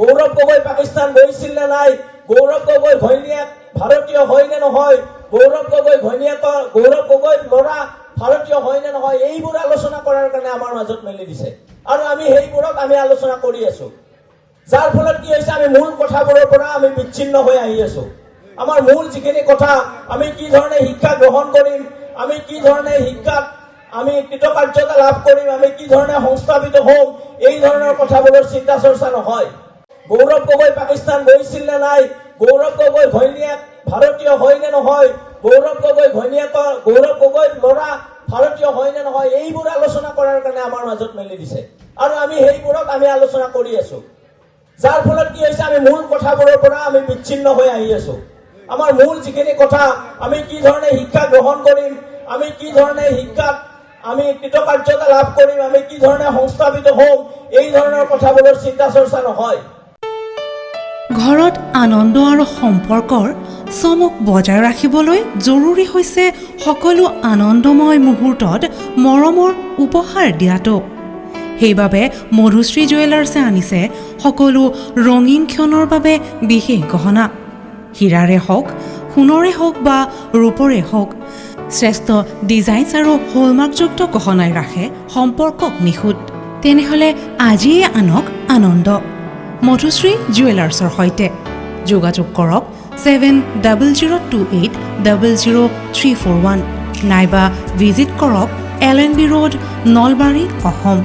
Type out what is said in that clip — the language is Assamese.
গৌৰৱ গগৈ পাকিস্তান গৈছিল নে নাই, গৌৰৱ গগৈ ঘৈণীয়েক ভাৰতীয় হয় নে নহয়, গৌৰৱ গগৈ ঘৈণীয়েকৰ গৌৰৱ গগৈ ল'ৰা ভাৰতীয় হয় নে নহয়, এইবোৰ আলোচনা কৰাৰ কাৰণে আমাৰ মাজত মেলি দিছে আৰু আমি সেইবোৰক আমি আলোচনা কৰি আছো। যাৰ ফলত কি হৈছে, আমি মূল কথাবোৰৰ পৰা আমি বিচ্ছিন্ন হৈ আহি আছো। আমাৰ মূল যিখিনি কথা, আমি কি ধৰণে শিক্ষা গ্ৰহণ কৰিম, আমি কি ধৰণে শিক্ষাত আমি কৃতকাৰ্যতা লাভ কৰিম, আমি কি ধৰণে সংস্থাপিত হম, এই ধৰণৰ কথাবোৰৰ চিন্তা চৰ্চা নহয়। গৌৰৱ গগৈ পাকিস্তান গৈছিল নে নাই, গৌৰৱ গগৈ ঘৈণীয়েক ভাৰতীয় হয় নে নহয়, গৌৰৱ গগৈ ঘৈণীয়েকৰ গৌৰৱ গগৈ ল'ৰা ভাৰতীয় হয় নে নহয়, এইবোৰ আলোচনা কৰাৰ কাৰণে আমাৰ মাজত মেলি দিছে আৰু আমি সেইবোৰক আমি আলোচনা কৰি আছো। যাৰ ফলত কি হৈছে, আমি মূল কথাবোৰৰ পৰা আমি বিচ্ছিন্ন হৈ আহি আছো। আমাৰ মূল যিখিনি কথা, আমি কি ধৰণে শিক্ষা গ্ৰহণ কৰিম, আমি কি ধৰণে শিক্ষাত আমি কৃতকাৰ্যতা লাভ কৰিম, আমি কি ধৰণে সংস্থাপিত হম, এই ধৰণৰ কথাবোৰৰ চিন্তা চৰ্চা নহয়। ঘৰত আনন্দ আৰু সম্পৰ্কৰ চমক বজাই ৰাখিবলৈ জৰুৰী হৈছে সকলো আনন্দময় মুহূৰ্তত মৰমৰ উপহাৰ দিয়াটো। সেইবাবে মধুশ্ৰী জুৱেলাৰ্ছে আনিছে সকলো ৰঙীন ক্ষণৰ বাবে বিশেষ গহনা। হীৰাৰে হওক, সোণৰে হওক বা ৰূপৰে হওক, শ্ৰেষ্ঠ ডিজাইনছ আৰু হলমাৰ্কযুক্ত গহনাই ৰাখে সম্পৰ্কক নিখুঁত। তেনেহ'লে আজিয়ে আনক আনন্দ মধুশ্ৰী জুৱেলাৰ্ছৰ সৈতে। যোগাযোগ কৰক 7002800341 নাইবা ভিজিট কৰক LNB ৰোড, নলবাৰী, অসম।